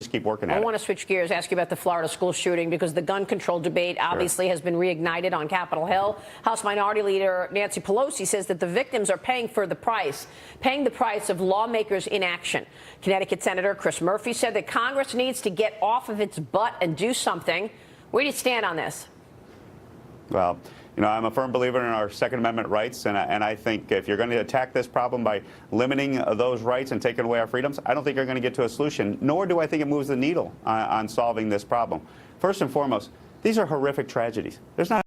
just keep working at it. I want to switch gears, ask you about the Florida school shooting, because the gun control debate obviously has been reignited on Capitol Hill. House Minority Leader Nancy Pelosi says that the victims are paying the price of lawmakers' inaction. Connecticut Senator Chris Murphy said that Congress needs to get off of its butt and do something. Where do you stand on this? Well, I'm a firm believer in our Second Amendment rights, and I think if you're going to attack this problem by limiting those rights and taking away our freedoms, I don't think you're going to get to a solution, nor do I think it moves the needle on solving this problem. First and foremost, these are horrific tragedies. There's not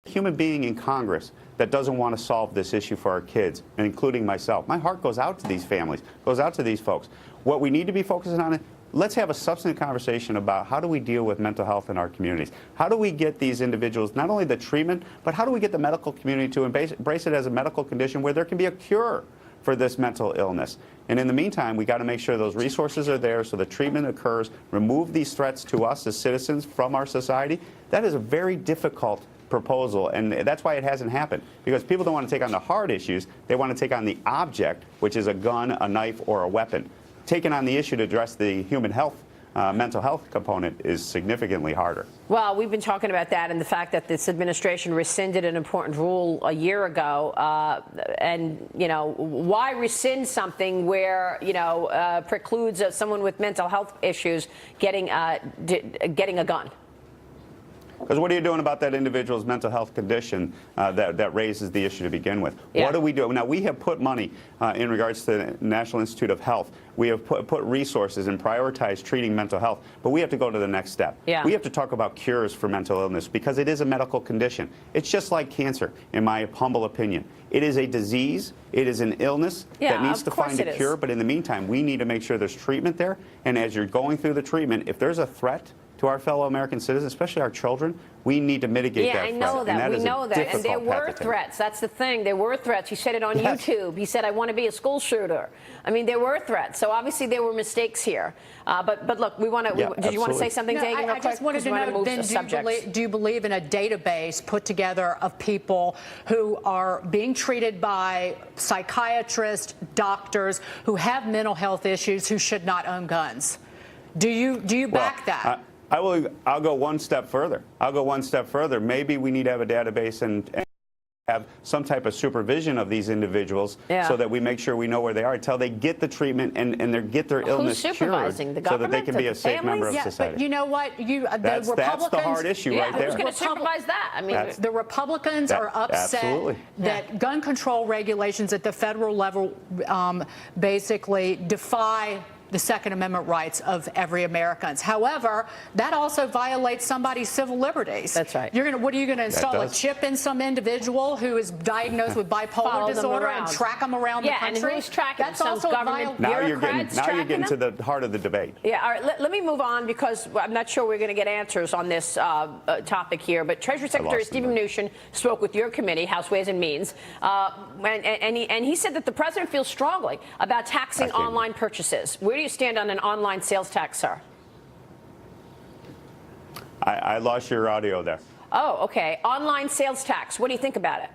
a human being in Congress that doesn't want to solve this issue for our kids, and including myself. My heart goes out to these families, goes out to these folks. What we need to be focusing on is, let's have a substantive conversation about how do we deal with mental health in our communities? How do we get these individuals not only the treatment, but how do we get the medical community to embrace it as a medical condition where there can be a cure for this mental illness? And in the meantime, we got to make sure those resources are there so the treatment occurs, remove these threats to us as citizens from our society. That is a very difficult proposal, and that's why it hasn't happened, because people don't want to take on the hard issues. They want to take on the object, which is a gun, a knife, or a weapon. Taking on the issue to address the human health, mental health component is significantly harder. Well, we've been talking about that and the fact that this administration rescinded an important rule a year ago. And, why rescind something where, precludes someone with mental health issues getting a gun? Because what are you doing about that individual's mental health condition that raises the issue to begin with? Yeah. What do we do? Now, we have put money in regards to the National Institute of Health. We have put resources and prioritized treating mental health. But we have to go to the next step. Yeah. We have to talk about cures for mental illness, because it is a medical condition. It's just like cancer, in my humble opinion. It is a disease. It is an illness that needs to find a cure. But in the meantime, we need to make sure there's treatment there. And as you're going through the treatment, if there's a threat to our fellow American citizens, especially our children, we need to mitigate that threat. Yeah, I know that. We know that. And there were threats. That's the thing. There were threats. He said it on YouTube. He said, I want to be a school shooter. I mean, there were threats. So obviously there were mistakes here. But look, we want to. Did you want to say something, Dagan? No, I just wanted to know, then, do you believe in a database put together of people who are being treated by psychiatrists, doctors, who have mental health issues, who should not own guns? Do you back that? I'll go one step further. Maybe we need to have a database and have some type of supervision of these individuals so that we make sure we know where they are until they get the treatment and get their illness cured, so that they can be a safe member of society. But you know what? That's the hard issue right there. Who's going to supervise that? I mean, the Republicans are upset that gun control regulations at the federal level basically defy the Second Amendment rights of every American. However, that also violates somebody's civil liberties. That's right. What are you going to install a chip in some individual who is diagnosed with bipolar disorder and track them around the country? And who's tracking them? That's also government now you're getting to the heart of the debate. Yeah. All right. Let me move on, because I'm not sure we're going to get answers on this topic here. But Treasury Secretary Stephen Mnuchin spoke with your committee, House Ways and Means, and he said that the president feels strongly about taxing online purchases. Where do you stand on an online sales tax, sir? I lost your audio there. Oh, okay. Online sales tax. What do you think about it?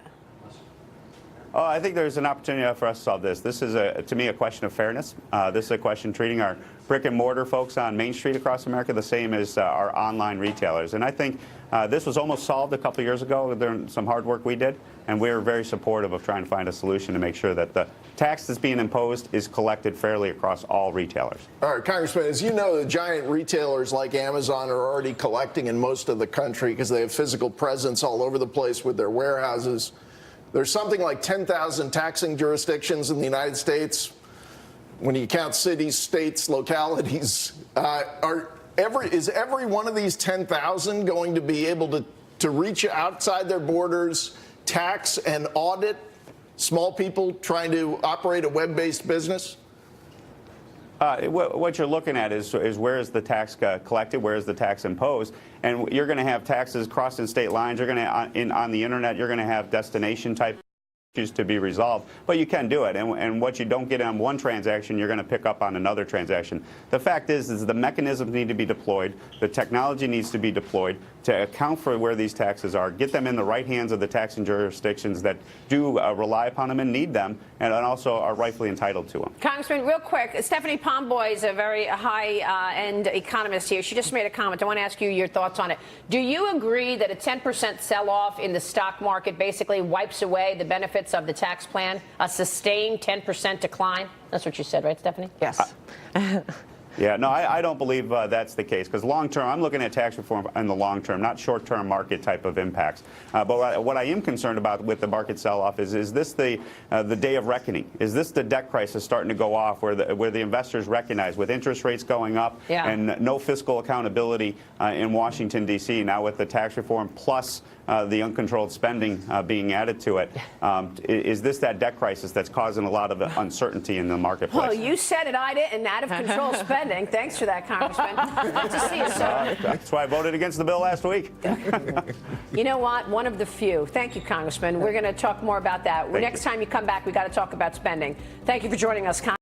Oh, I think there's an opportunity for us to solve this. This is, to me, a question of fairness. This is a question treating our brick and mortar folks on Main Street across America the same as our online retailers. And I think this was almost solved a couple of years ago during some hard work we did, and we were very supportive of trying to find a solution to make sure that the tax that's being imposed is collected fairly across all retailers. All right, Congressman, as you know, the giant retailers like Amazon are already collecting in most of the country because they have physical presence all over the place with their warehouses. There's something like 10,000 taxing jurisdictions in the United States. When you count cities, states, localities, is every one of these 10,000 going to be able to reach outside their borders, tax and audit small people trying to operate a web-based business? What you're looking at is where is the tax collected, where is the tax imposed, and you're going to have taxes crossing state lines. You're going to on the internet. You're going to have destination type issues to be resolved, but you can do it. And what you don't get on one transaction, you're going to pick up on another transaction. The fact is the mechanisms need to be deployed, the technology needs to be deployed to account for where these taxes are, get them in the right hands of the taxing jurisdictions that do rely upon them and need them, and also are rightfully entitled to them. Congressman, real quick, Stephanie Pomboy is a very high-end economist here. She just made a comment. I want to ask you your thoughts on it. Do you agree that a 10% sell-off in the stock market basically wipes away the benefits of the tax plan, a sustained 10% decline? That's what you said, right, Stephanie? Yes. Yeah, no, I don't believe that's the case, because long term, I'm looking at tax reform in the long term, not short term market type of impacts. But what I am concerned about with the market sell-off is this the day of reckoning? Is this the debt crisis starting to go off, where the investors recognize, with interest rates going up and no fiscal accountability in Washington, D.C., now with the tax reform plus the uncontrolled spending being added to it, is this that debt crisis that's causing a lot of uncertainty in the marketplace? Well, you said it, I didn't. Out of control spending. Thanks for that, Congressman. Good to see you, sir. That's why I voted against the bill last week. You know what? One of the few. Thank you, Congressman. We're going to talk more about that. Next time you come back, we got to talk about spending. Thank you for joining us, Congressman.